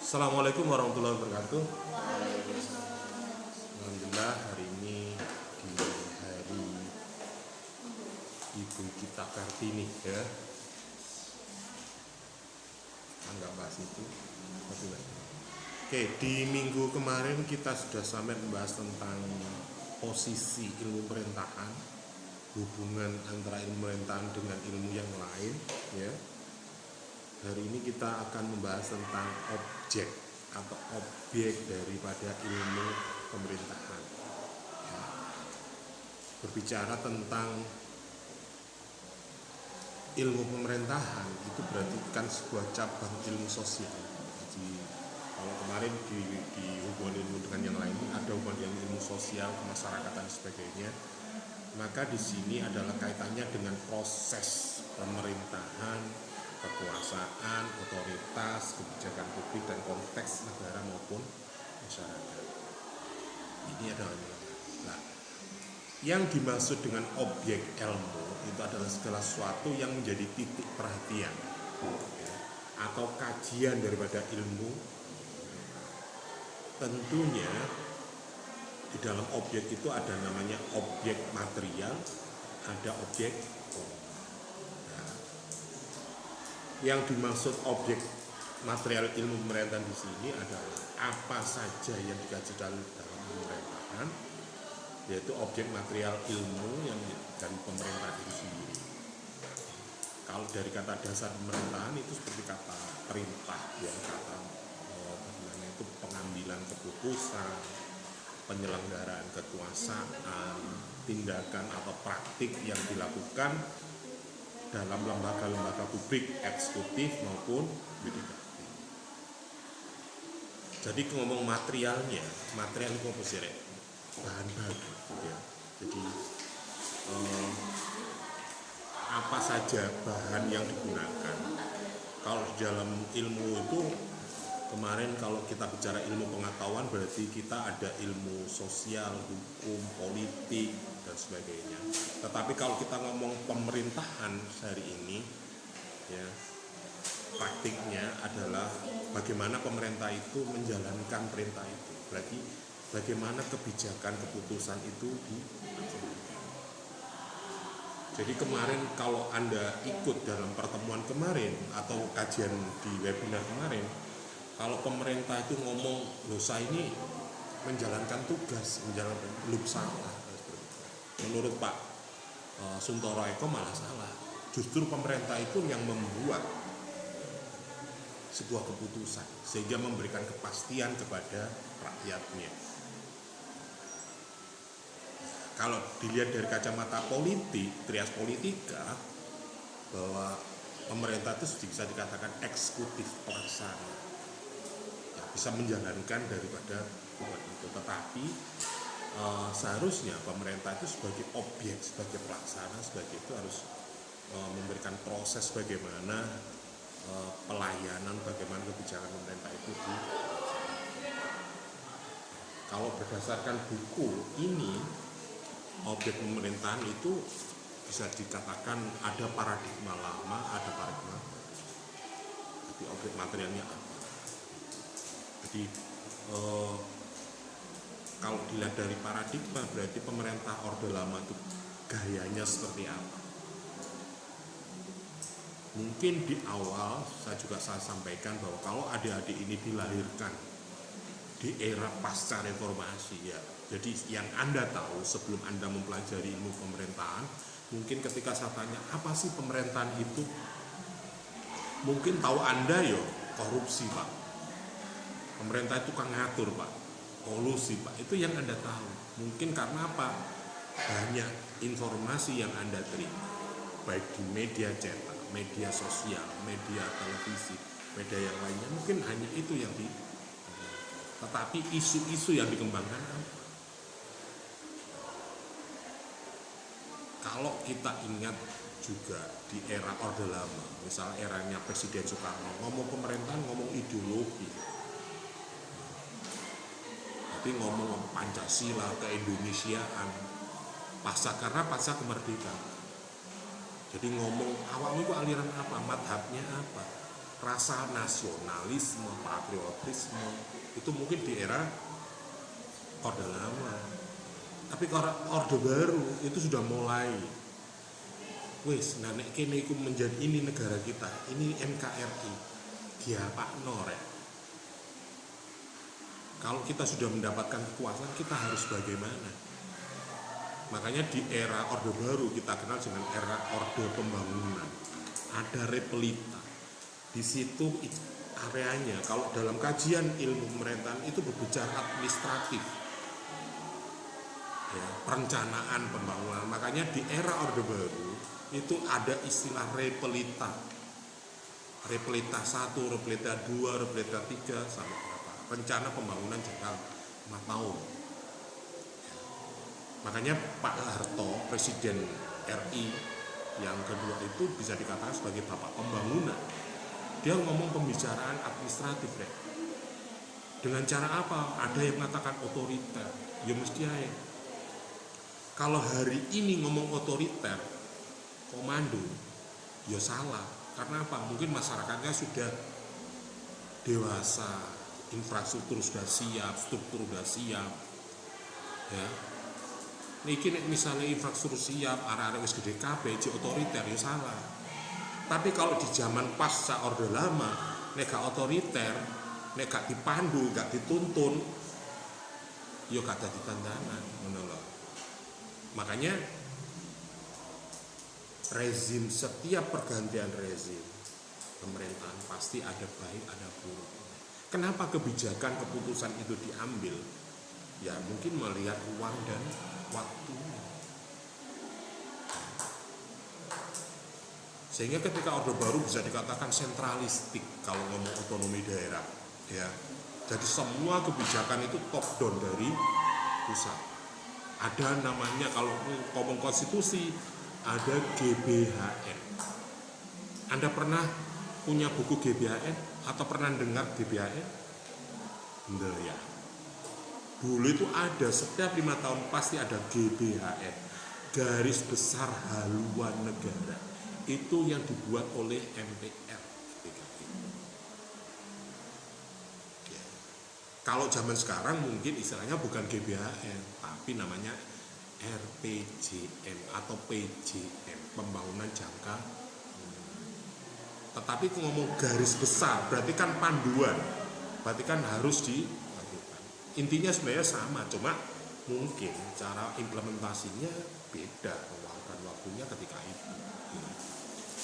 Assalamualaikum warahmatullahi wabarakatuh. Alhamdulillah hari ini di hari Ibu kita Kartini ya. Enggak bahas itu. Oke, di minggu kemarin kita sudah sampai membahas tentang posisi ilmu pemerintahan, hubungan antara ilmu pemerintahan dengan ilmu yang lain ya. Hari ini kita akan membahas tentang objek atau objek daripada ilmu pemerintahan. Berbicara tentang ilmu pemerintahan itu berarti kan sebuah cabang ilmu sosial. Jadi kalau kemarin di hubungan ilmu dengan yang lain ada hubungan ilmu sosial, kemasyarakatan dan sebagainya. Maka di sini adalah kaitannya dengan proses pemerintahan, kekuasaan, otoritas, kebijakan publik dan konteks negara maupun masyarakat. Ini adalah nah, yang dimaksud dengan objek ilmu itu adalah segala sesuatu yang menjadi titik perhatian ya, atau kajian daripada ilmu. Tentunya di dalam objek itu ada namanya objek material, ada objek yang dimaksud objek material ilmu pemerintahan di sini adalah apa saja yang dikaji dalam pemerintahan, yaitu objek material ilmu yang dari pemerintah itu sendiri. Kalau dari kata dasar pemerintahan itu seperti kata perintah, ya kata bagaimana itu pengambilan keputusan, penyelenggaraan kekuasaan, tindakan atau praktik yang dilakukan dalam lembaga-lembaga publik eksekutif maupun yudikatif. Jadi ngomong materialnya, material itu apa sih? Bahan baku ya. Jadi apa saja bahan yang digunakan. Kalau di dalam ilmu itu kemarin kalau kita bicara ilmu pengetahuan berarti kita ada ilmu sosial, hukum, politik dan sebagainya. Tetapi kalau kita ngomong pemerintahan hari ini ya, praktiknya adalah bagaimana pemerintah itu menjalankan perintah itu. Berarti bagaimana kebijakan keputusan itu dilaksanakan. Jadi kemarin kalau Anda ikut dalam pertemuan kemarin atau kajian di webinar kemarin, kalau pemerintah itu ngomong, loh saya ini menjalankan tugas, menjalankan belum salah. Menurut Pak Suntoro Eko malah salah. Justru pemerintah itu yang membuat sebuah keputusan sehingga memberikan kepastian kepada rakyatnya. Kalau dilihat dari kacamata politik, trias politika, bahwa pemerintah itu bisa dikatakan eksekutif pelaksana, ya, bisa menjalankan daripada buat itu. Tetapi seharusnya pemerintah itu sebagai objek, sebagai pelaksana, sebagai itu harus memberikan proses bagaimana pelayanan, bagaimana kebijakan pemerintah itu kalau berdasarkan buku ini, objek pemerintahan itu bisa dikatakan ada paradigma lama, ada paradigma. Jadi objek materialnya apa? Jadi kalau dilihat dari paradigma berarti pemerintah Orde Lama itu gayanya seperti apa? Mungkin di awal saya sampaikan bahwa kalau adik-adik ini dilahirkan di era pasca reformasi ya. Jadi yang Anda tahu sebelum Anda mempelajari ilmu pemerintahan, mungkin ketika saya tanya apa sih pemerintahan itu, mungkin tahu Anda ya korupsi Pak. Pemerintah itu kan ngatur Pak, kolusi Pak, itu yang Anda tahu. Mungkin karena apa? Banyak informasi yang Anda terima, baik di media cetak, media sosial, media televisi, media yang lainnya, mungkin hanya itu yang tetapi isu-isu yang dikembangkan kalau kita ingat juga di era Orde Lama, misalnya eranya Presiden Soekarno, ngomong pemerintahan, ngomong ideologi, tapi ngomong Pancasila, keindonesiaan, karena pasca kemerdekaan. Jadi ngomong awal itu aliran apa, madhabnya apa, rasa nasionalisme, patriotisme itu mungkin di era Orde Lama. Tapi kalau Orde Baru itu sudah mulai wis nek kene iku menjadi ini negara kita, ini NKRI. Diapakno rek. Kalau kita sudah mendapatkan kekuasaan, kita harus bagaimana? Makanya di era Orde Baru kita kenal dengan era Orde Pembangunan. Ada repelita. Di situ areanya, kalau dalam kajian ilmu pemerintahan itu berbicara administratif. Ya, perencanaan pembangunan. Makanya di era Orde Baru itu ada istilah repelita. Repelita 1, repelita 2, repelita 3 sampai berapa? Rencana pembangunan jangka 5 tahun. Makanya Pak Harto, Presiden RI yang kedua itu bisa dikatakan sebagai bapak pembangunan. Dia ngomong pembicaraan administratif deh. Dengan cara apa? Ada yang mengatakan otoriter. Ya mesti aja. Kalau hari ini ngomong otoriter, komando, ya salah. Karena apa? Mungkin masyarakatnya sudah dewasa, infrastruktur sudah siap, struktur sudah siap. Ya. Niki misalnya infrastruktur siap, arah-arah wis gede kabeh, jadi otoriter ya salah. Tapi kalau di zaman pasca Orde Lama, nek gak otoriter, nek gak dipandu, gak dituntun, ya gak dadi tantangan, ngono lho. Makanya rezim, setiap pergantian rezim pemerintahan pasti ada baik, ada buruk. Kenapa kebijakan keputusan itu diambil? Ya mungkin melihat ruang dan waktu. Sehingga ketika Orde Baru bisa dikatakan sentralistik kalau ngomong otonomi daerah, ya. Jadi semua kebijakan itu top down dari pusat. Ada namanya kalau ngomong konstitusi ada GBHN. Anda pernah punya buku GBHN atau pernah dengar GBHN? Enggak ya. Dulu itu ada, setiap 5 tahun pasti ada GBHN, garis besar haluan negara. Itu yang dibuat oleh MPR. Ya. Kalau zaman sekarang mungkin istilahnya bukan GBHN, tapi namanya RPJM atau PJM, pembangunan jangka. Tetapi ngomong garis besar berarti kan panduan, berarti kan harus dilakukan. Intinya sebenarnya sama, cuma mungkin cara implementasinya beda, meluangkan waktunya ketika itu.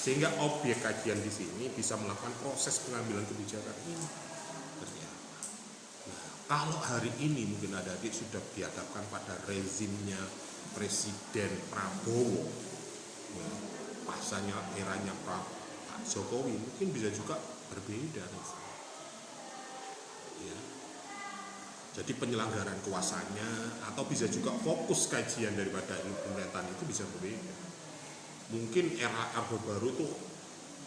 Sehingga objek kajian di sini bisa melakukan proses pengambilan kebijakan ini. Nah, kalau hari ini mungkin adik-adik sudah dihadapkan pada rezimnya Presiden Prabowo, ya, pasanya eranya Pak Jokowi, mungkin bisa juga berbeda. Ya. Jadi penyelenggaraan kuasanya atau bisa juga fokus kajian daripada ilmu pemerintahan itu bisa berbeda. Mungkin era Orde Baru tuh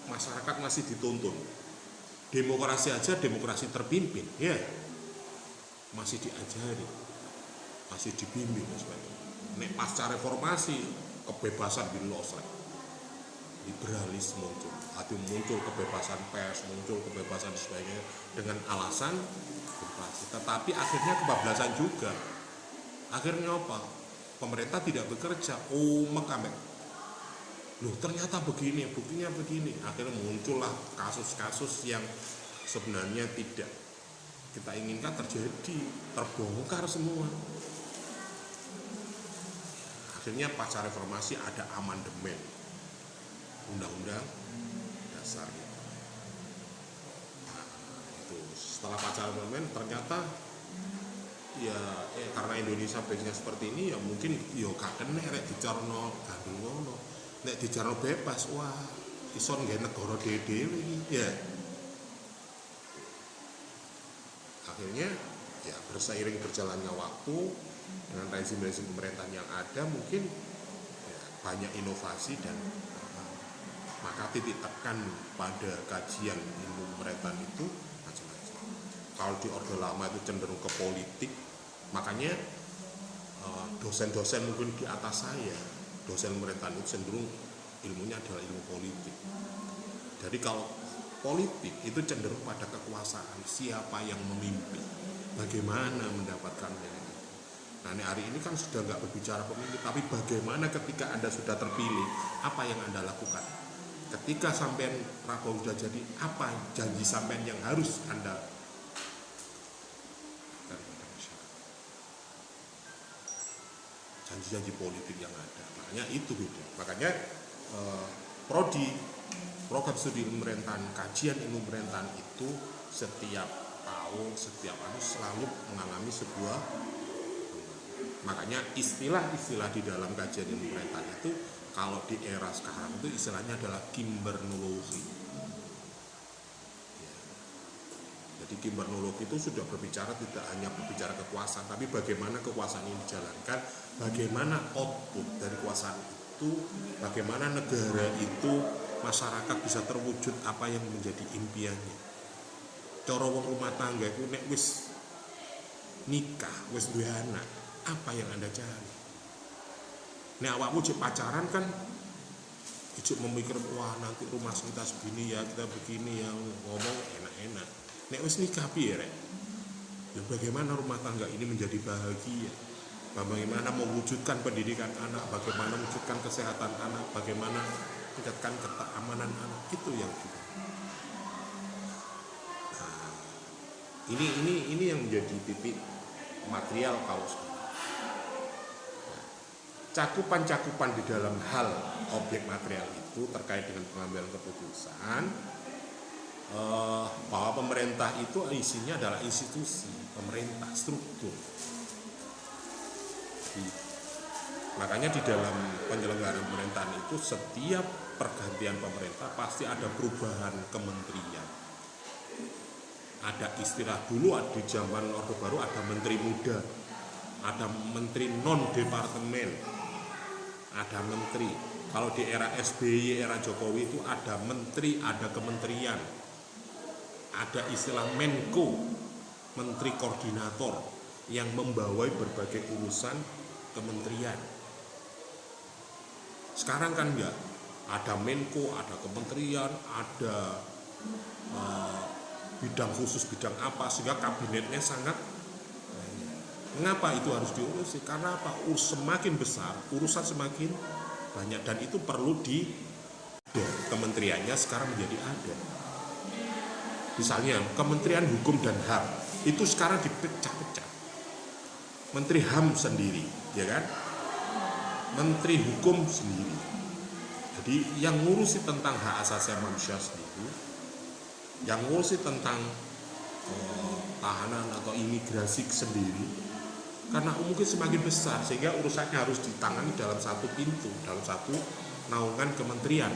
masyarakat masih dituntun. Demokrasi aja demokrasi terpimpin, ya. Masih diajari, masih dibimbing sebagainya. Nek pasca reformasi kebebasan dilos, liberalisme muncul, muncul kebebasan pers, muncul kebebasan sebagainya dengan alasan demokrasi. Tetapi akhirnya kebablasan juga. Akhirnya apa? Pemerintah tidak bekerja, ambek. Loh ternyata begini, buktinya begini. Akhirnya muncullah kasus-kasus yang sebenarnya tidak kita inginkan terjadi, terbongkar semua. Akhirnya pasca reformasi ada amandemen undang-undang dasar. Nah, itu setelah pasca amandemen ternyata karena Indonesia base-nya seperti ini, ya mungkin yo gak kena rek dicarno gandung ngono. Nek dicarno bebas, wah iso nggih negara dhewe iki ya. Akhirnya ya berseiring berjalannya waktu dengan rezim-rezim pemerintahan yang ada, mungkin ya, banyak inovasi dan maka titik tekan pada kajian ilmu pemerintahan itu macam-macam. Kalau di Orde Lama itu cenderung ke politik, makanya dosen-dosen mungkin di atas saya, dosen pemerintahan itu cenderung ilmunya adalah ilmu politik. Jadi kalau politik itu cenderung pada kekuasaan, siapa yang memimpin, bagaimana mendapatkannya. Nah, hari ini kan sudah nggak berbicara pemimpin, tapi bagaimana ketika Anda sudah terpilih, apa yang Anda lakukan? Ketika sampean Prabowo sudah jadi, apa janji sampean yang harus Anda janji-janji politik yang ada. Makanya itu beda. Makanya prodi program studi ilmu pemerintahan, kajian ilmu pemerintahan itu setiap tahun, setiap selalu mengalami sebuah. Makanya istilah-istilah di dalam kajian ilmu pemerintahan itu kalau di era sekarang itu istilahnya adalah kimbernologi. Jadi kimbernologi itu sudah berbicara tidak hanya berbicara kekuasaan, tapi bagaimana kekuasaan ini dijalankan, bagaimana output dari kekuasaan itu, bagaimana negara itu, masyarakat bisa terwujud apa yang menjadi impiannya. Cara wong rumah tangga itu nek wis nikah, wis duwe anak, apa yang Anda cari? Nek awakmu jek pacaran kan ijek memikir wah nanti rumah kita segini ya, kita begini ya, ngomong enak-enak. Nek wis nikah piye rek? Ya bagaimana rumah tangga ini menjadi bahagia? Bagaimana mewujudkan pendidikan anak, bagaimana mewujudkan kesehatan anak, bagaimana meningkatkan keamanan anak, itu yang kita. Nah, ini yang menjadi titik material kalau cakupan-cakupan di dalam hal objek material itu terkait dengan pengambilan keputusan, bahwa pemerintah itu isinya adalah institusi pemerintah, struktur. Makanya di dalam penyelenggaraan pemerintahan itu setiap pergantian pemerintah pasti ada perubahan kementerian. Ada istilah dulu di zaman Orde Baru ada menteri muda, ada menteri non departemen, ada menteri. Kalau di era SBY, era Jokowi itu ada menteri, ada kementerian, ada istilah Menko, menteri koordinator yang membawai berbagai urusan kementerian. Sekarang kan enggak, ada Menko, ada kementerian, ada bidang khusus bidang apa, sehingga kabinetnya sangat. Mengapa itu harus diurusi? Karena apa? Semakin besar, urusan semakin banyak, dan itu perlu kementeriannya sekarang menjadi ada. Misalnya Kementerian Hukum dan HAM itu sekarang dipecah-pecah. Menteri HAM sendiri, ya kan? Menteri Hukum sendiri. Jadi yang ngurusi tentang hak asasi manusia sendiri, yang ngurusi tentang tahanan atau imigrasi sendiri. Karena mungkin semakin besar sehingga urusannya harus ditangani dalam satu pintu, dalam satu naungan kementerian.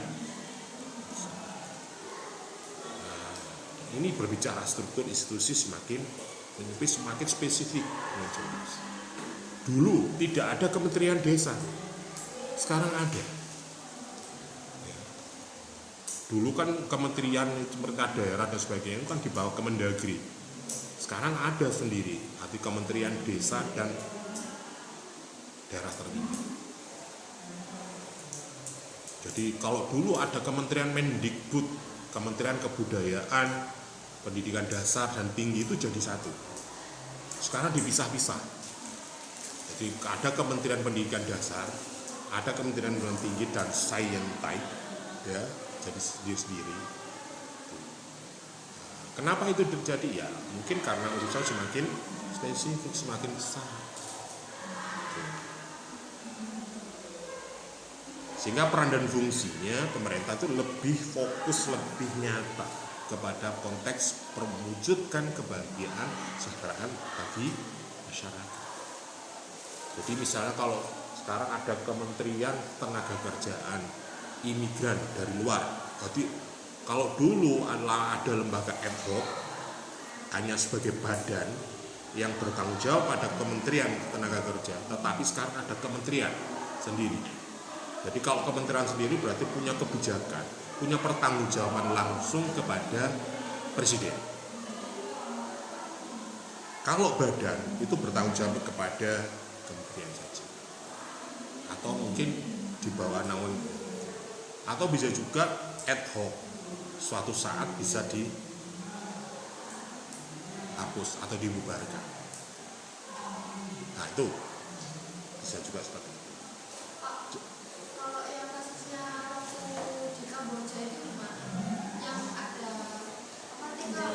Nah, ini berbicara struktur institusi semakin menyempit, semakin spesifik. Dulu tidak ada kementerian desa, sekarang ada. Dulu kan kementerian pemerintah daerah dan sebagainya itu kan di bawah Kemendagri. Sekarang ada sendiri, arti Kementerian Desa dan Daerah Tertinggal. Jadi kalau dulu ada Kementerian Mendikbud, Kementerian Kebudayaan, Pendidikan Dasar dan Tinggi itu jadi satu. Sekarang dipisah-pisah. Jadi ada Kementerian Pendidikan Dasar, ada Kementerian Pendidikan Tinggi dan Saintek, ya, jadi sendiri. Kenapa itu terjadi? Ya mungkin karena urusan semakin spesifik, semakin besar, sehingga peran dan fungsinya pemerintah itu lebih fokus, lebih nyata kepada konteks mewujudkan kebahagiaan kesejahteraan bagi masyarakat. Jadi misalnya kalau sekarang ada Kementerian Tenaga Kerjaan, imigran dari luar, jadi kalau dulu adalah ada lembaga ad hoc hanya sebagai badan yang bertanggung jawab pada Kementerian Tenaga Kerja, tetapi sekarang ada kementerian sendiri. Jadi kalau kementerian sendiri berarti punya kebijakan, punya pertanggungjawaban langsung kepada presiden. Kalau badan itu bertanggung jawab kepada kementerian saja, atau mungkin di bawah naungan, atau bisa juga ad hoc. suatu saat bisa dihapus atau dibubarkan. Nah itu bisa juga seperti itu. Kalau yang kasusnya waktu di Kamboja itu gimana? Yang ada apa tinggal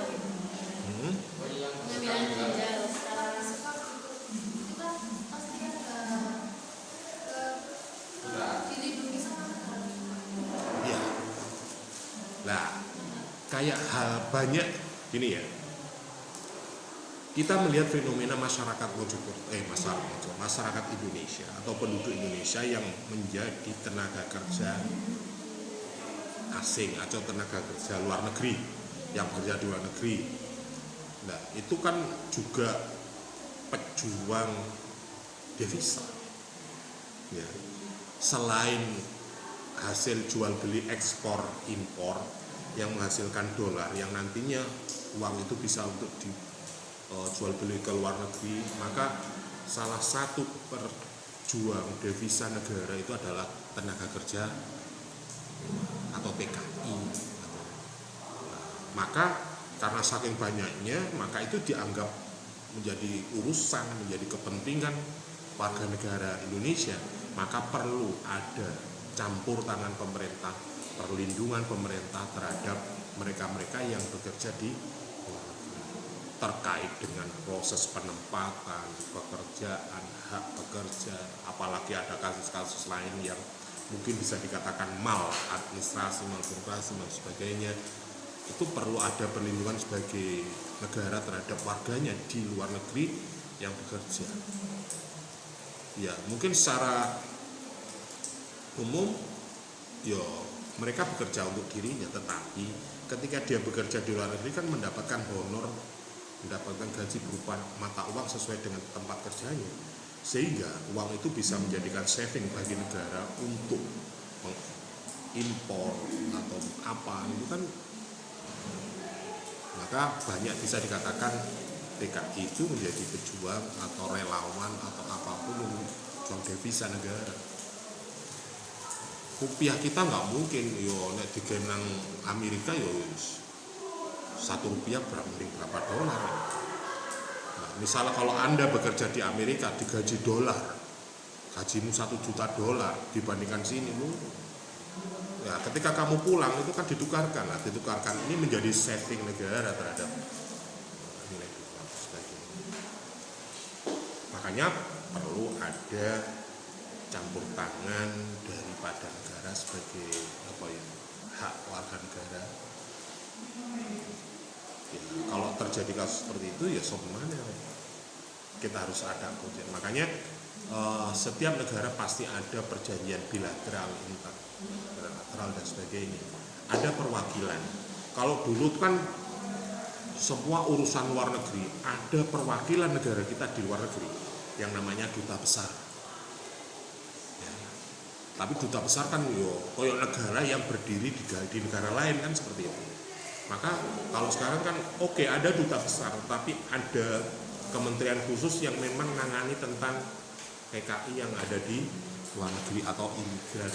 pengambilan ginjal secara sebab itu kan pasti dilindungi sama negara. Iya. Nah, kayak hal banyak gini ya. Kita melihat fenomena masyarakat masyarakat Indonesia atau penduduk Indonesia yang menjadi tenaga kerja asing atau tenaga kerja luar negeri yang bekerja di luar negeri. Nah, itu kan juga pejuang devisa. Ya. Selain hasil jual beli ekspor impor yang menghasilkan dolar yang nantinya uang itu bisa untuk jual beli ke luar negeri, maka salah satu perjuang devisa negara itu adalah tenaga kerja atau TKI. Maka karena saking banyaknya, maka itu dianggap menjadi urusan, menjadi kepentingan warga negara Indonesia. Maka perlu ada campur tangan pemerintah, perlindungan pemerintah terhadap mereka-mereka yang bekerja di terkait dengan proses penempatan, pekerjaan, hak pekerja, apalagi ada kasus-kasus lain yang mungkin bisa dikatakan maladministrasi, malbirokrasi dan sebagainya. Itu perlu ada perlindungan sebagai negara terhadap warganya di luar negeri yang bekerja. Ya, mungkin secara umum ya mereka bekerja untuk dirinya, tetapi ketika dia bekerja di luar negeri kan mendapatkan honor, mendapatkan gaji berupa mata uang sesuai dengan tempat kerjanya, sehingga uang itu bisa menjadikan saving bagi negara untuk mengimpor atau apa itu kan. Maka banyak bisa dikatakan TKI itu menjadi pejuang atau relawan atau apapun untuk juang devisa negara. Rupiah kita nggak mungkin nek digenang Amerika Rp1 berapa dolar. Nah, misalnya kalau Anda bekerja di Amerika digaji dolar, gajimu $1 juta dibandingkan sini ya ketika kamu pulang itu kan ditukarkan. Nah, ditukarkan ini menjadi saving negara terhadap nilai tukar sebagainya. Makanya perlu ada campur tangan daripada negara sebagai hak warga negara. Ya, kalau terjadi kasus seperti itu ya mana kita harus ada kemudian. Makanya setiap negara pasti ada perjanjian bilateral, internal dan sebagainya. Ada perwakilan. Kalau dulu kan semua urusan luar negeri ada perwakilan negara kita di luar negeri yang namanya duta besar. Ya. Tapi duta besar kan koyo negara yang berdiri di negara lain kan seperti itu. Maka kalau sekarang kan ada duta besar, tapi ada kementerian khusus yang memang nangani tentang PKI yang ada di luar negeri atau imigran.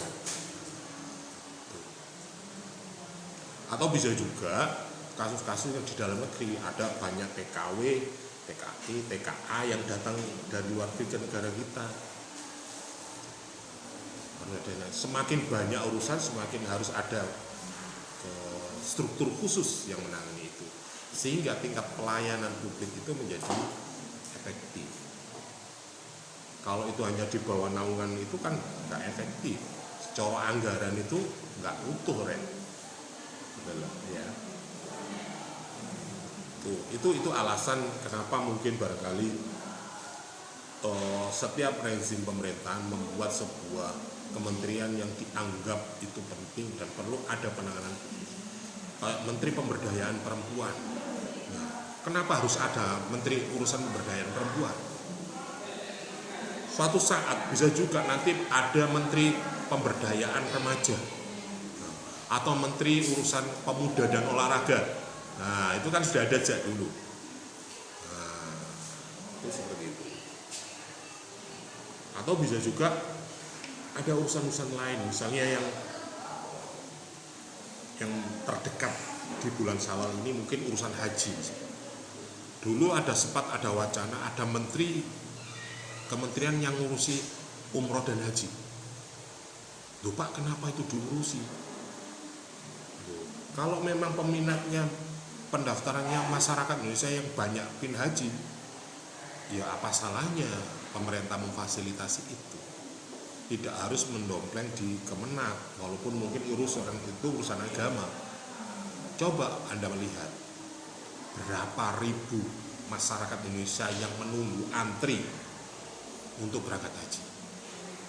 Atau bisa juga kasus-kasus yang di dalam negeri, ada banyak TKW, TKI, TKA yang datang dari luar negeri ke negara kita. Semakin banyak urusan, semakin harus ada struktur khusus yang menangani itu, sehingga tingkat pelayanan publik itu menjadi efektif. Kalau itu hanya di bawah naungan itu kan nggak efektif. Secara anggaran itu nggak utuh, ya. Itu alasan kenapa mungkin barangkali setiap rezim pemerintahan membuat sebuah kementerian yang dianggap itu penting dan perlu ada penanganan khusus. Menteri Pemberdayaan Perempuan. Nah, kenapa harus ada Menteri urusan pemberdayaan perempuan? Suatu saat bisa juga nanti ada Menteri Pemberdayaan Remaja, atau Menteri Urusan Pemuda dan Olahraga. Nah, itu kan sudah ada sejak dulu. Nah, itu seperti itu. Atau bisa juga ada urusan-urusan lain, misalnya yang yang terdekat di bulan Syawal ini mungkin urusan haji. Dulu sempat ada wacana, ada kementerian yang ngurusi umroh dan haji. Loh Pak, kenapa itu diurusi? Kalau memang peminatnya, pendaftarannya masyarakat Indonesia yang banyak pin haji, ya apa salahnya pemerintah memfasilitasi itu? Tidak harus mendompleng di Kemenak, walaupun mungkin urusan agama. Coba Anda melihat berapa ribu masyarakat Indonesia yang menunggu antri untuk berangkat haji.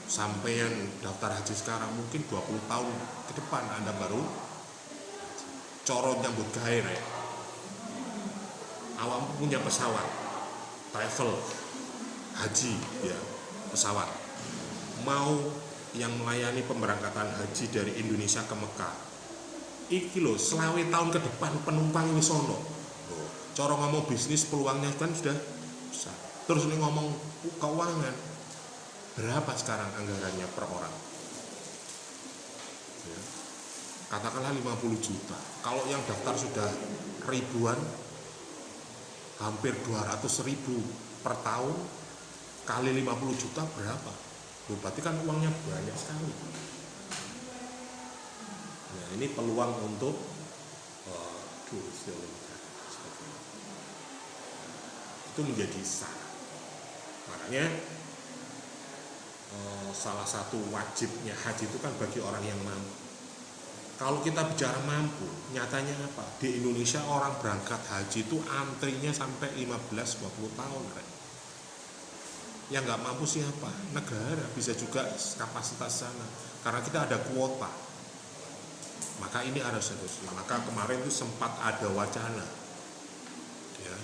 Sampai yang daftar haji sekarang mungkin 20 tahun ke depan Anda baru corot nyambut gawe rek. Awam punya pesawat travel haji ya, pesawat mau yang melayani pemberangkatan haji dari Indonesia ke Mekah. Iki lho, selawe tahun ke depan penumpang ini sono. Cara ngomong bisnis peluangnya kan sudah besar. Terus ini ngomong keuangan, berapa sekarang anggarannya per orang? Ya. Katakanlah 50 juta. Kalau yang daftar sudah ribuan, hampir 200.000 per tahun, kali 50 juta berapa? Berarti kan uangnya banyak sekali. Nah, ini peluang untuk itu menjadi syarat. Makanya salah satu wajibnya haji itu kan bagi orang yang mampu. Kalau kita bicara mampu, nyatanya apa? Di Indonesia orang berangkat haji itu antrinya sampai 15-20 tahun. Yang nggak mampu siapa? Negara, bisa juga kapasitas sana. Karena kita ada kuota. Maka ini harus serius. Maka kemarin itu sempat ada wacana, ya,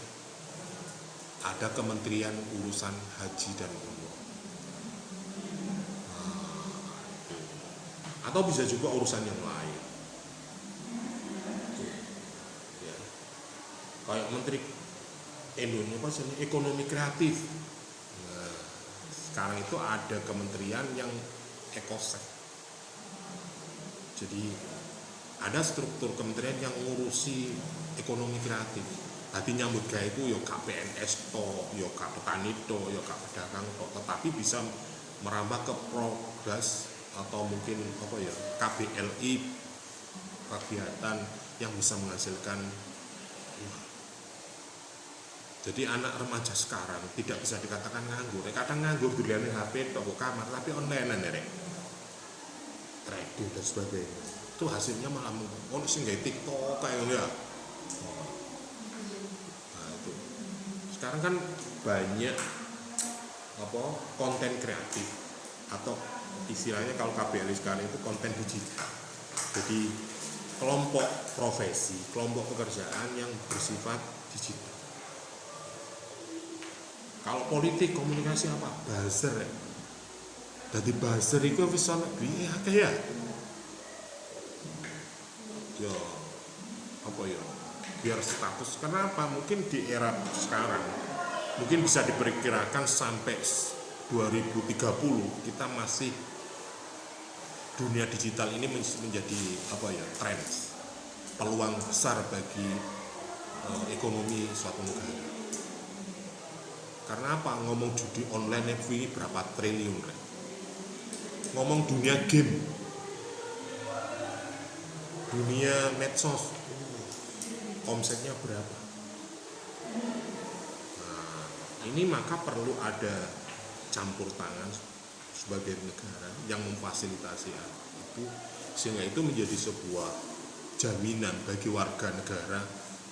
ada Kementerian Urusan Haji dan Umroh. Atau bisa juga urusan yang lain. Ya. Kayak Menteri Indonesia Ekonomi Kreatif. Sekarang itu ada kementerian yang ekosek. Jadi ada struktur kementerian yang ngurusi ekonomi kreatif. Tadi nyambut gawe itu yo KPNS to, yo petani to, yo pedagang to, tetapi bisa merambah ke progres atau mungkin KBLI, kegiatan yang bisa menghasilkan. Jadi anak remaja sekarang tidak bisa dikatakan nganggur. Kadang nganggur dilihat HP toko kamar, tapi online rek. Trading dan sebagainya. Itu hasilnya malah sing gawe TikTok kayak ngono ya. Nah, itu. Sekarang kan banyak konten kreatif atau istilahnya kalau KBLI sekarang itu konten digital. Jadi kelompok profesi, kelompok pekerjaan yang bersifat digital. Kalau politik komunikasi apa? Buzzer ya. Jadi buzzer itu bisa lebih ya. Yo, biar status. Kenapa? Mungkin di era sekarang, mungkin bisa diperkirakan sampai 2030 kita masih dunia digital ini menjadi tren, peluang besar bagi ekonomi suatu negara. Karena apa? Ngomong judi online ini berapa triliun kan? Ngomong dunia game, dunia medsos, omsetnya berapa? Nah, ini maka perlu ada campur tangan sebagai negara yang memfasilitasi itu, sehingga itu menjadi sebuah jaminan bagi warga negara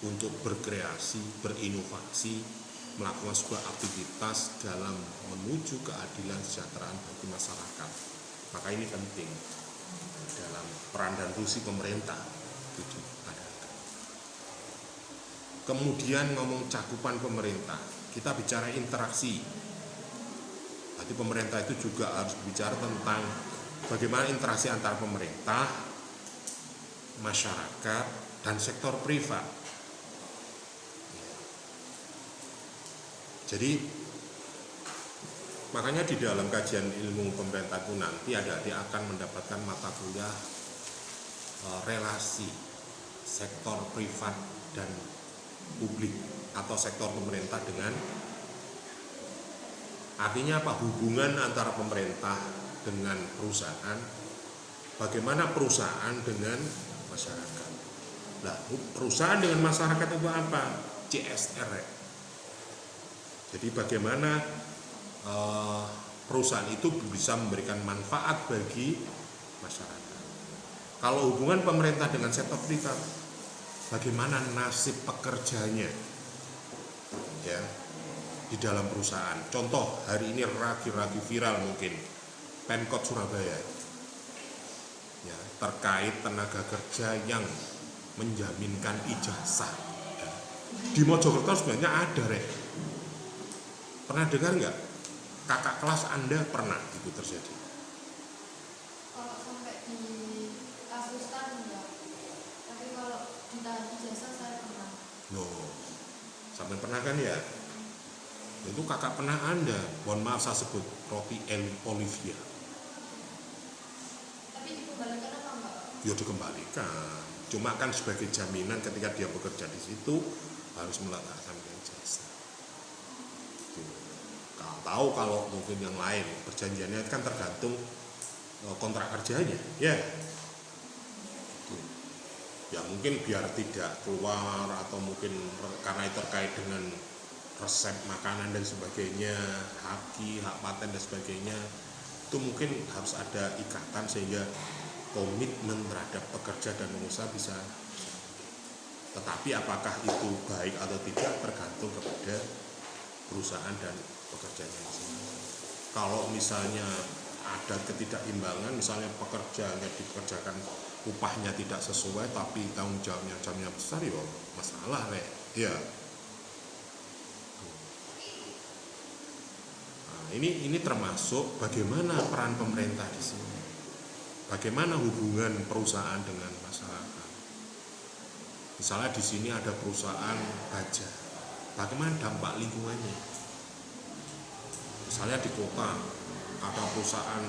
untuk berkreasi, berinovasi, melakukan sebuah aktivitas dalam menuju keadilan kesejahteraan bagi masyarakat. Maka ini penting dalam peran dan fungsi pemerintah. Kemudian ngomong cakupan pemerintah, kita bicara interaksi. Berarti pemerintah itu juga harus bicara tentang bagaimana interaksi antara pemerintah, masyarakat, dan sektor privat. Jadi makanya di dalam kajian ilmu pemerintah itu nanti adik-adik akan mendapatkan mata kuliah relasi sektor privat dan publik atau sektor pemerintah dengan, artinya apa, hubungan antara pemerintah dengan perusahaan, bagaimana perusahaan dengan masyarakat. Nah, perusahaan dengan masyarakat itu apa? CSR. Jadi bagaimana perusahaan itu bisa memberikan manfaat bagi masyarakat. Kalau hubungan pemerintah dengan sektor privat, bagaimana nasib pekerjanya ya di dalam perusahaan. Contoh hari ini lagi viral mungkin Pemkot Surabaya ya, terkait tenaga kerja yang menjaminkan ijazah ya. Di Mojokerto sebenarnya ada pernah dengar nggak? Kakak kelas Anda pernah itu terjadi? Kalau sampai di kasuskan enggak, tapi kalau ditahan ijazah saya pernah. Sampai pernah kan ya? Itu kakak pernah Anda, mohon maaf saya sebut Roti Olivia. Tapi dikembalikan apa enggak? Ya dikembalikan. Cuma kan sebagai jaminan ketika dia bekerja di situ harus meletakkan ijazah. Kalau tahu kalau mungkin yang lain perjanjiannya kan tergantung kontrak kerjanya, ya. Ya mungkin biar tidak keluar atau mungkin karena itu terkait dengan resep makanan dan sebagainya, hak paten dan sebagainya, itu mungkin harus ada ikatan sehingga komitmen terhadap pekerja dan pengusaha bisa. Tetapi apakah itu baik atau tidak tergantung kepada perusahaan dan pekerjanya masing-masing. Kalau misalnya ada ketidakimbangan, misalnya pekerjanya dikerjakan upahnya tidak sesuai tapi tanggung jawabnya jamnya besar, ya masalah ya. Nah, ini termasuk bagaimana peran pemerintah di sini. Bagaimana hubungan perusahaan dengan masyarakat. Misalnya di sini ada perusahaan baja. Bagaimana dampak lingkungannya? Misalnya di kota ada perusahaan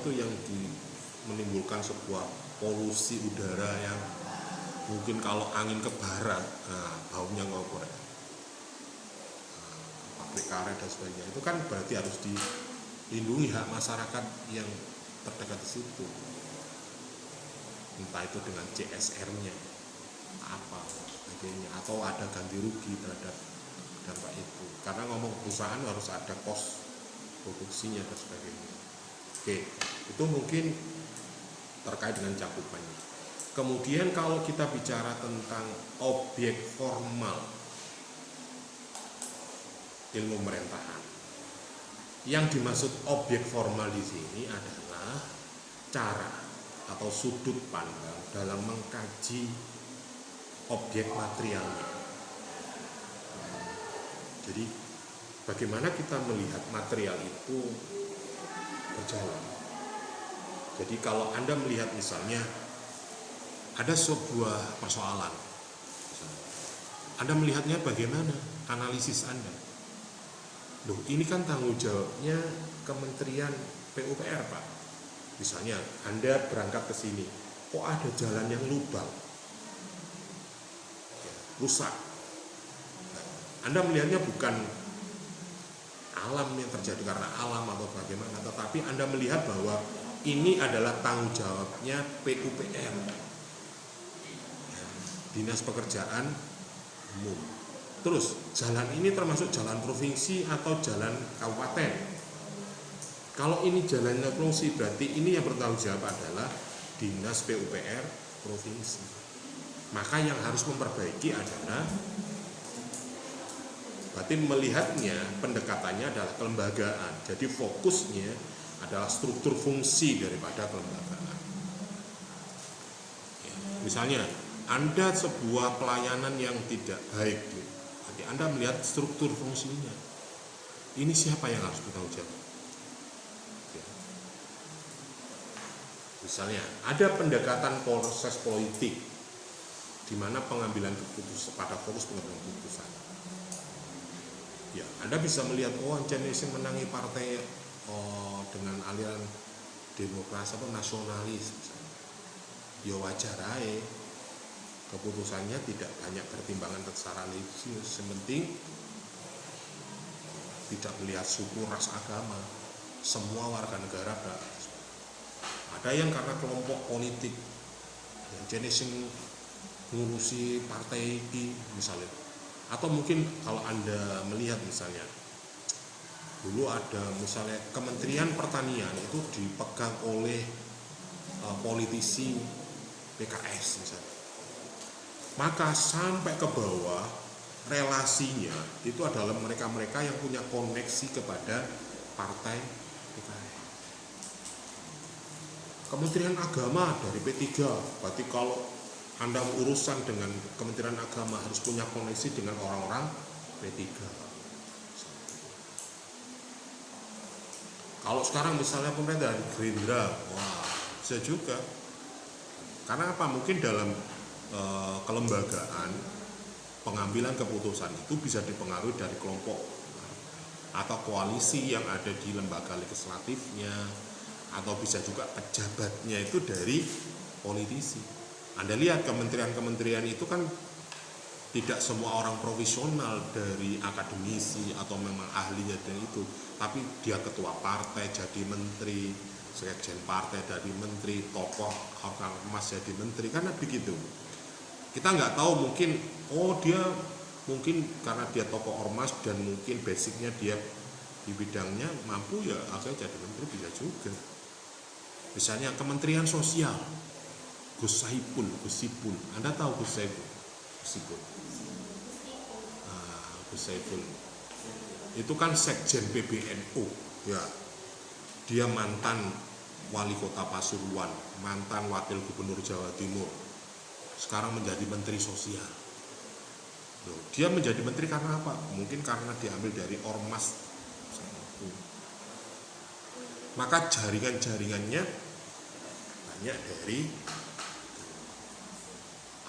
yang menimbulkan sebuah polusi udara yang mungkin kalau angin ke barat, baunya ngopor. Pabrik karet dan sebagainya. Itu kan berarti harus dilindungi hak masyarakat yang terdekat di situ. Entah itu dengan CSR-nya apa sebagainya, atau ada ganti rugi terhadap dampak itu. Karena ngomong perusahaan harus ada kos produksinya dan sebagainya. Oke, itu mungkin terkait dengan cakupannya. Kemudian kalau kita bicara tentang objek formal ilmu pemerintahan, yang dimaksud objek formal di sini adalah cara atau sudut pandang dalam mengkaji objek materialnya. Jadi bagaimana kita melihat material itu berjalan. Jadi kalau Anda melihat misalnya ada sebuah persoalan, Anda melihatnya bagaimana? Analisis Anda. Loh, ini kan tanggung jawabnya Kementerian PUPR, Pak. Misalnya Anda berangkat ke sini, kok ada jalan yang lubang, rusak. Anda melihatnya bukan alam yang terjadi karena alam atau bagaimana, tetapi Anda melihat bahwa ini adalah tanggung jawabnya PUPR, Dinas Pekerjaan Umum. Terus jalan ini termasuk jalan provinsi atau jalan kabupaten. Kalau ini jalannya provinsi, berarti ini yang bertanggung jawab adalah Dinas PUPR provinsi. Maka yang harus memperbaiki adalah berarti melihatnya, pendekatannya adalah kelembagaan. Jadi fokusnya adalah struktur fungsi daripada kelembagaan. Ya, misalnya Anda sebuah pelayanan yang tidak baik, jadi Anda melihat struktur fungsinya. Ini siapa yang harus bertanggung jawab? Ya. Misalnya ada pendekatan proses politik di mana pengambilan keputusan pada fokus pengambilan keputusan. Ya, Anda bisa melihat Indonesia menangi partai dengan aliran demokrasi atau nasionalis misalnya. ya wajar aja, keputusannya tidak banyak pertimbangan secara religius, yang penting tidak melihat suku, ras, agama, semua warga negara ada yang karena kelompok politik yang jenis yang ngurusi partai ini misalnya, atau mungkin kalau Anda melihat misalnya dulu ada misalnya Kementerian Pertanian itu dipegang oleh politisi PKS misalnya, maka sampai ke bawah relasinya itu adalah mereka-mereka yang punya koneksi kepada partai PKS. Kementerian Agama dari P3, berarti kalau Anda urusan dengan Kementerian Agama harus punya koneksi dengan orang-orang P3. Kalau sekarang misalnya pemerintah Gerindra, wah bisa juga. Karena apa? Mungkin dalam kelembagaan pengambilan keputusan itu bisa dipengaruhi dari kelompok atau koalisi yang ada di lembaga legislatifnya, atau bisa juga pejabatnya itu dari politisi. Anda lihat kementerian-kementerian itu kan tidak semua orang profesional dari akademisi atau memang ahlinya dari itu, tapi dia ketua partai jadi menteri, sekjen partai jadi menteri, tokoh orang emas jadi menteri, karena begitu. Kita nggak tahu, mungkin dia mungkin karena dia tokoh ormas dan mungkin basicnya dia di bidangnya mampu, ya akhirnya jadi menteri bisa juga. Misalnya Kementerian Sosial, Gus Ipul, Anda tahu Gus Ipul? Gus Ipul itu kan sekjen PBNU, ya. Dia mantan wali kota Pasuruan, mantan wakil gubernur Jawa Timur, sekarang menjadi menteri sosial. Dia menjadi menteri karena apa? Mungkin karena diambil dari ormas. Maka jaringan-jaringannya banyak dari,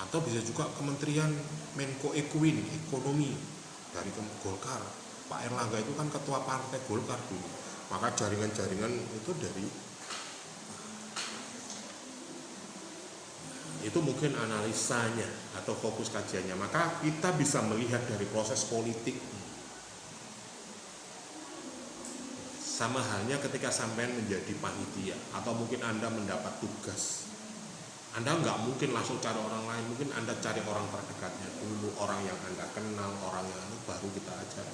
atau bisa juga Kementerian Menko Ekonomi dari Golkar. Pak Erlangga itu kan ketua partai Golkar dulu. Maka jaringan-jaringan itu dari itu mungkin analisanya atau fokus kajiannya. Maka kita bisa melihat dari proses politik. Sama halnya ketika sampai menjadi panitia atau mungkin Anda mendapat tugas, Anda nggak mungkin langsung cari orang lain, mungkin Anda cari orang terdekatnya dulu, orang yang Anda kenal, orang yang baru kita ajar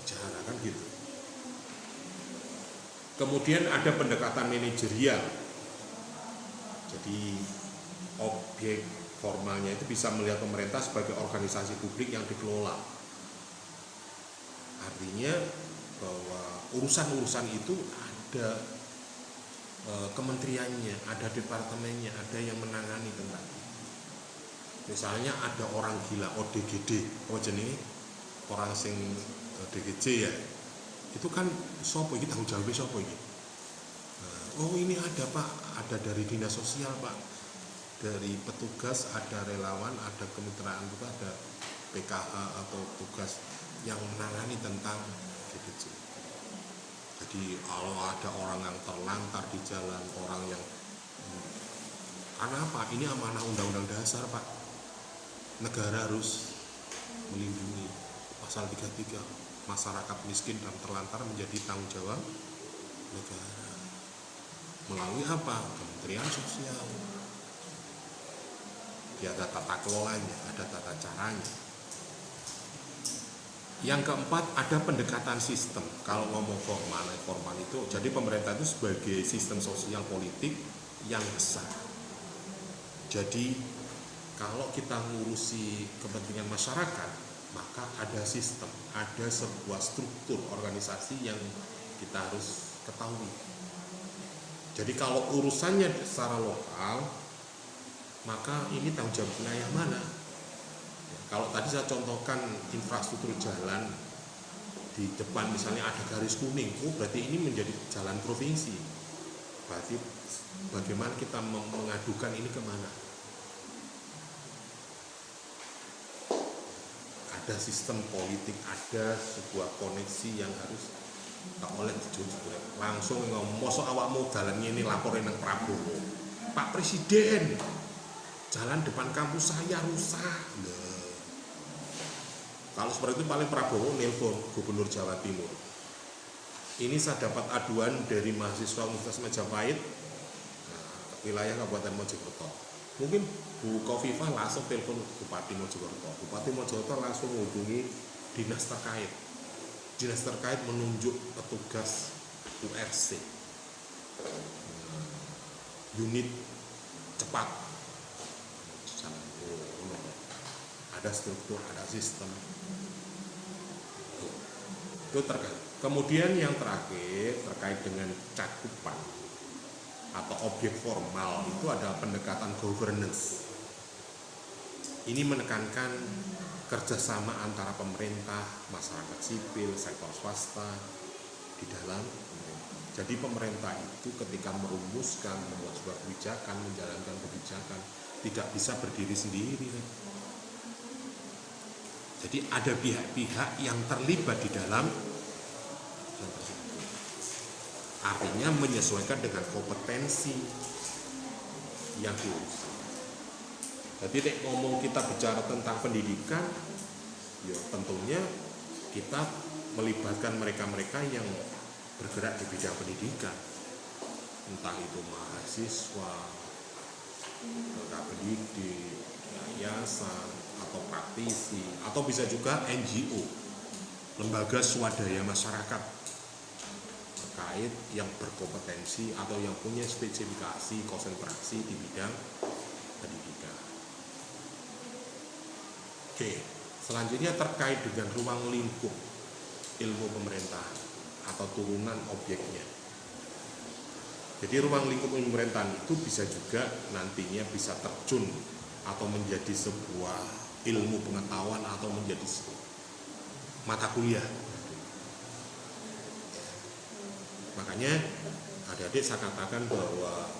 bicara, kan gitu. Kemudian ada pendekatan manajerial. Jadi objek formalnya itu bisa melihat pemerintah sebagai organisasi publik yang dikelola. Artinya bahwa urusan-urusan itu ada kementeriannya, ada departemennya, ada yang menangani tentang itu. Misalnya ada orang gila ODGD, orang sing ODGJ ya, itu kan sopo iki, tanggung jawabnya sopo iki. Oh ini ada Pak, ada dari dinas sosial Pak, dari petugas, ada relawan, ada kemitraan juga, ada PKH atau tugas yang menangani tentang ODGJ. Jadi kalau ada orang yang terlantar di jalan, orang yang karena apa? Ini amanah undang-undang dasar Pak. Negara harus melindungi. Pasal 33, masyarakat miskin dan terlantar menjadi tanggung jawab negara. Melalui apa? Kementerian Sosial. Dia ada tata kelolanya, ada tata caranya. Yang keempat, ada pendekatan sistem. Kalau ngomong formal itu, jadi pemerintah itu sebagai sistem sosial politik yang besar. Jadi kalau kita ngurusi kepentingan masyarakat, maka ada sistem, ada sebuah struktur organisasi yang kita harus ketahui. Jadi kalau urusannya secara lokal, maka ini tanggung jawab wilayah mana? Kalau tadi saya contohkan infrastruktur jalan di depan misalnya ada garis kuning, berarti ini menjadi jalan provinsi. Berarti bagaimana kita mengadukan ini kemana? Ada sistem politik, ada sebuah koneksi yang harus tak oleh dijunjung. Langsung ngomong, mosok awakmu dalan ini laporin nang Prabowo. Pak Presiden, jalan depan kampus saya rusak. Nah, kalau seperti itu paling Prabowo nelpon Gubernur Jawa Timur. Ini saya dapat aduan dari mahasiswa Universitas Majapahit, wilayah Kabupaten Mojokerto. Mungkin Bu Kofifah langsung telepon Bupati Mojokerto. Bupati Mojokerto langsung menghubungi dinas terkait. Dinas terkait menunjuk petugas URC, unit cepat. Ada struktur, ada sistem. Itu terkait. Kemudian yang terakhir terkait dengan cakupan atau objek formal itu ada pendekatan governance. Ini menekankan kerjasama antara pemerintah, masyarakat sipil, sektor swasta di dalam pemerintah. Jadi pemerintah itu ketika merumuskan, membuat sebuah kebijakan, menjalankan kebijakan tidak bisa berdiri sendiri. Jadi ada pihak-pihak yang terlibat di dalam artinya menyesuaikan dengan kompetensi yang diurus. Jadi ngomong kita bicara tentang pendidikan, ya tentunya kita melibatkan mereka-mereka yang bergerak di bidang pendidikan, entah itu mahasiswa, tenaga pendidik, yayasan, atau praktisi, atau bisa juga NGO, lembaga swadaya masyarakat terkait yang berkompetensi atau yang punya spesifikasi konsentrasi di bidang pendidikan. Oke, selanjutnya terkait dengan ruang lingkup ilmu pemerintahan atau turunan objeknya. Jadi ruang lingkup ilmu pemerintahan itu bisa juga nantinya bisa terjun atau menjadi sebuah ilmu pengetahuan atau menjadi mata kuliah. Makanya adik-adik saya katakan bahwa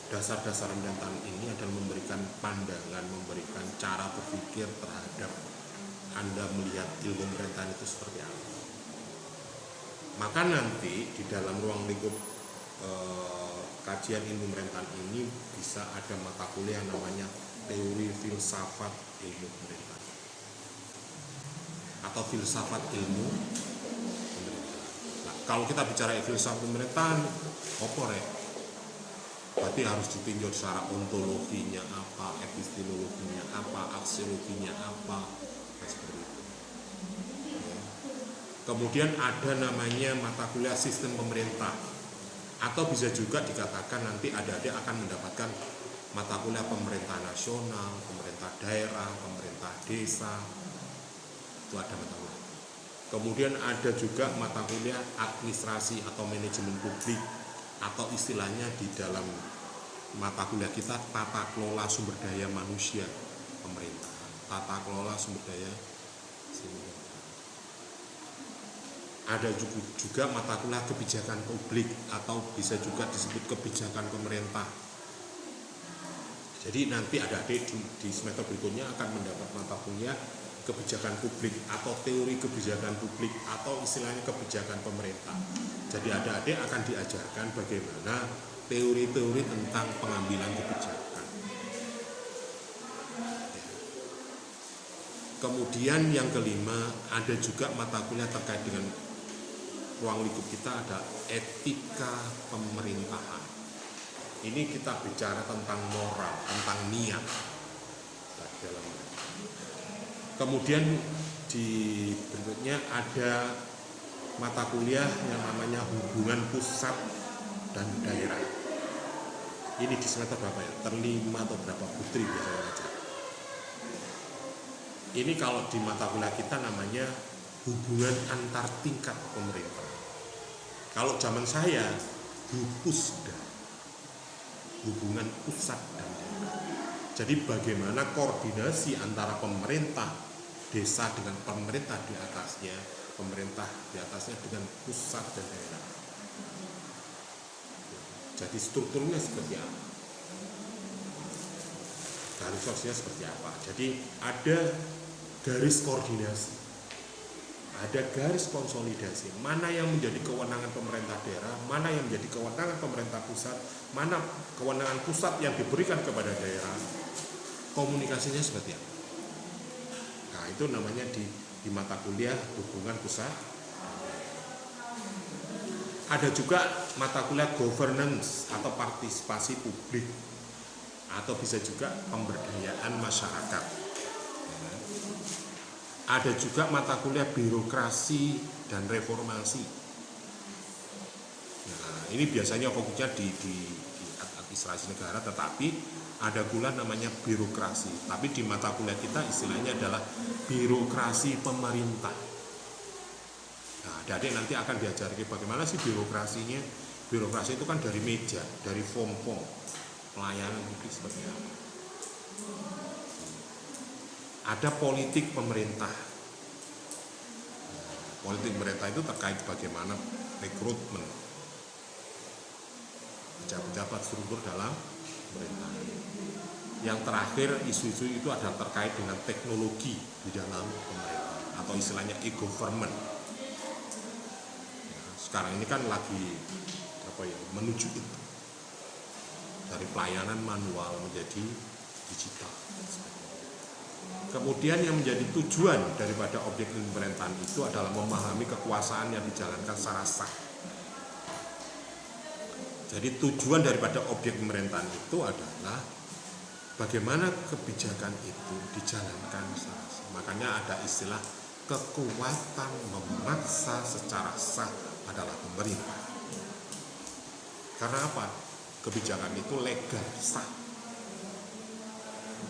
dasar-dasar pemerintahan ini adalah memberikan pandangan, memberikan cara berpikir terhadap Anda melihat ilmu pemerintahan itu seperti apa. Maka nanti di dalam ruang lingkup kajian ilmu pemerintahan ini bisa ada mata kuliah yang namanya teori filsafat ilmu pemerintahan atau filsafat ilmu pemerintahan. Nah, kalau kita bicara filsafat pemerintahan, berarti harus ditinjau secara ontologinya apa, epistemologinya apa, aksiologinya apa, seperti itu. Ya. Kemudian ada namanya mata kuliah sistem pemerintah, atau bisa juga dikatakan nanti adik-adik akan mendapatkan mata kuliah pemerintah nasional, pemerintah daerah, pemerintah desa, itu ada mata kuliah. Kemudian ada juga mata kuliah administrasi atau manajemen publik, atau istilahnya di dalam mata kuliah kita tata kelola sumber daya manusia pemerintah, tata kelola sumber daya manusia. Ada juga mata kuliah kebijakan publik atau bisa juga disebut kebijakan pemerintah. Jadi nanti adik-adik di semester berikutnya akan mendapat mata kuliah kebijakan publik atau teori kebijakan publik atau istilahnya kebijakan pemerintah. Jadi adik-adik akan diajarkan bagaimana teori-teori tentang pengambilan kebijakan. Kemudian yang kelima, ada juga mata kuliah terkait dengan ruang lingkup kita, ada etika pemerintahan. Ini kita bicara tentang moral, tentang niat. Kemudian di berikutnya ada mata kuliah yang namanya hubungan pusat dan daerah. Ini di semester berapa ya? Terlima atau berapa Putri biasanya baca. Ini kalau di mata kuliah kita namanya hubungan antar tingkat pemerintah. Kalau zaman saya Hupusda, hubungan pusat dan daerah. Jadi bagaimana koordinasi antara pemerintah desa dengan pemerintah di atasnya, pemerintah di atasnya dengan pusat dan daerah. Jadi strukturnya seperti apa? Garis sosial seperti apa? Jadi ada garis koordinasi, ada garis konsolidasi. Mana yang menjadi kewenangan pemerintah daerah, mana yang menjadi kewenangan pemerintah pusat, mana kewenangan pusat yang diberikan kepada daerah. komunikasinya seperti apa. Nah itu namanya di mata kuliah hubungan pusat. Ada juga mata kuliah governance atau partisipasi publik, atau bisa juga pemberdayaan masyarakat. Ada juga mata kuliah birokrasi dan reformasi. Nah, ini biasanya fokusnya di administrasi negara, tetapi ada pula namanya birokrasi. Tapi di mata kuliah kita istilahnya adalah birokrasi pemerintah. Nah, adik nanti akan diajari bagaimana sih birokrasinya. Birokrasi itu kan dari meja, dari form-form pelayanan publik seperti apa. Ada politik pemerintah. Politik pemerintah itu terkait bagaimana rekrutmen pejabat-pejabat struktur dalam pemerintah. Yang terakhir isu-isu itu ada terkait dengan teknologi di dalam pemerintah atau istilahnya e-government. Sekarang ini kan lagi menuju itu, dari pelayanan manual menjadi digital. Kemudian yang menjadi tujuan daripada objek pemerintahan itu adalah memahami kekuasaan yang dijalankan secara sah. Jadi tujuan daripada objek pemerintahan itu adalah bagaimana kebijakan itu dijalankan secara sah. Makanya ada istilah kekuatan memaksa secara sah adalah pemerintah. Karena apa? Kebijakan itu legal, sah.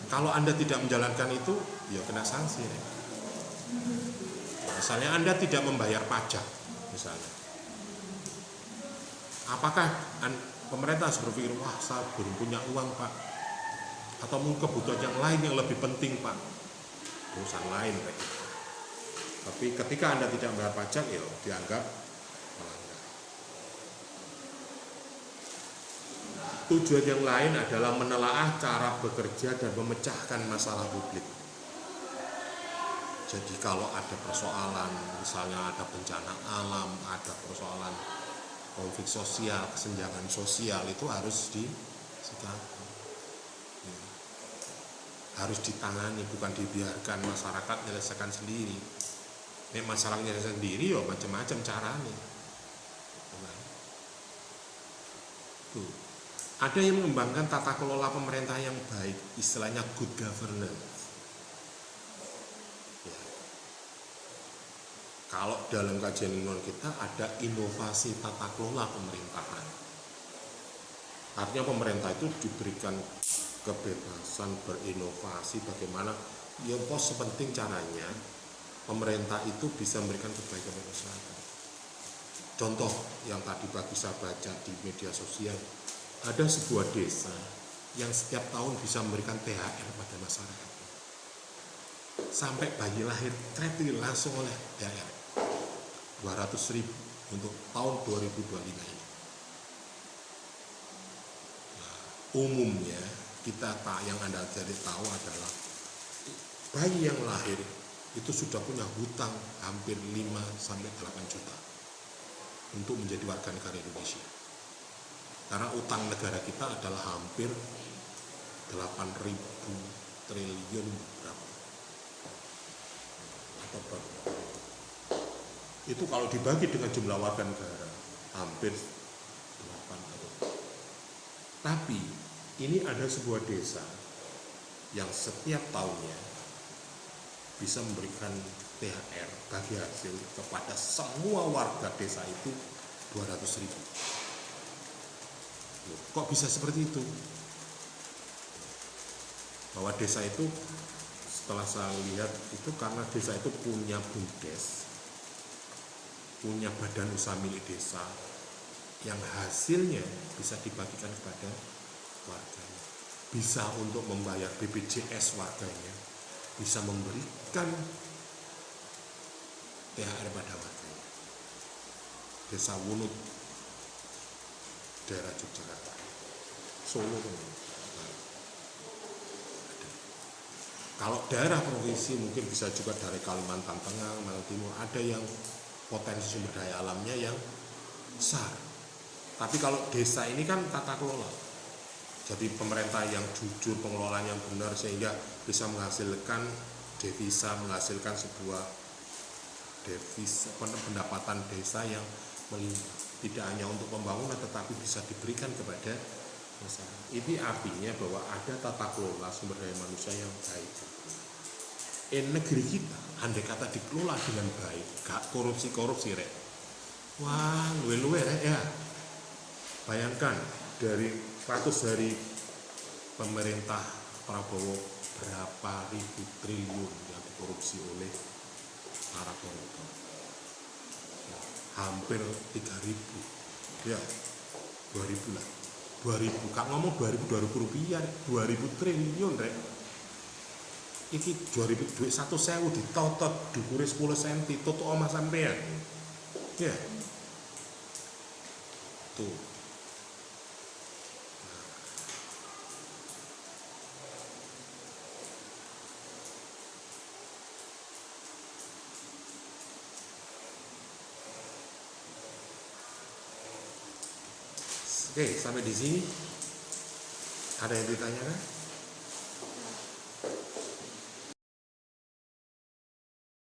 Kalau Anda tidak menjalankan itu, ya kena sanksi. Misalnya Anda tidak membayar pajak, misalnya. Apakah pemerintah harus berpikir, wah saya belum punya uang Pak, atau mungkin kebutuhan yang lain yang lebih penting Pak, urusan lain Pak. Tapi ketika Anda tidak membayar pajak, ya dianggap melanggar. Tujuan yang lain adalah menelaah cara bekerja dan memecahkan masalah publik. Jadi kalau ada persoalan, misalnya ada bencana alam, ada persoalan konflik sosial, kesenjangan sosial, itu harus disikapi, ya. Harus ditangani, bukan dibiarkan masyarakat menyelesaikan sendiri. Nek masalah menyelesaikan sendiri, ya macam-macam caranya. Tuh. Ada yang mengembangkan tata kelola pemerintah yang baik, istilahnya good governance. Ya. Kalau dalam kajian ilmuwan kita ada inovasi tata kelola pemerintahan. Artinya pemerintah itu diberikan kebebasan berinovasi bagaimana, ya pos sepenting caranya pemerintah itu bisa memberikan kebaikan kepada masyarakat. Contoh yang tadi pagi saya baca di media sosial, ada sebuah desa yang setiap tahun bisa memberikan THR pada masyarakat. Sampai bayi lahir kreatif langsung oleh THR 200.000 untuk tahun 2025 ini. Nah, umumnya kita yang Anda jadi tahu adalah bayi yang lahir itu sudah punya hutang hampir 5-8 juta untuk menjadi warga negara Indonesia. Karena utang negara kita adalah hampir 8.000 triliun berapa? Atau berapa? Itu kalau dibagi dengan jumlah warga negara hampir 8 atau. Tapi ini ada sebuah desa yang setiap tahunnya bisa memberikan THR bagi hasil kepada semua warga desa itu 200.000. Kok bisa seperti itu? Bahwa desa itu setelah saya lihat itu karena desa itu punya BUMDes, punya badan usaha milik desa yang hasilnya bisa dibagikan kepada warganya, bisa untuk membayar BPJS warganya, bisa memberikan THR pada warganya. Desa Wunut, daerah Yogyakarta, Solo. Kalau daerah provinsi mungkin bisa juga dari Kalimantan Tengah, Maluku Timur, ada yang potensi sumber daya alamnya yang besar. Tapi kalau desa ini kan tata kelola. Jadi pemerintah yang jujur, pengelolaan yang benar sehingga bisa menghasilkan devisa, menghasilkan sebuah devisa pendapatan desa yang melimpah, tidak hanya untuk pembangunan tetapi bisa diberikan kepada masyarakat. Ini artinya bahwa ada tata kelola sumber daya manusia yang baik. Negeri kita andai kata dikelola dengan baik, gak korupsi rek. Wah, luwe rek ya. Bayangkan dari 100 hari pemerintah Prabowo berapa ribu triliun yang dikorupsi oleh para koruptor. Ya, hampir 3.000 ya, 2.000 lah, 2.000, kak ngomong 2.000 rupiah, 2.000 triliun rek. Iki 2.000 duit 1.000 ditotot dukure 10 cm tutuk omah sampean ya tuh. Oke, sampai di sini ada yang ditanyakan?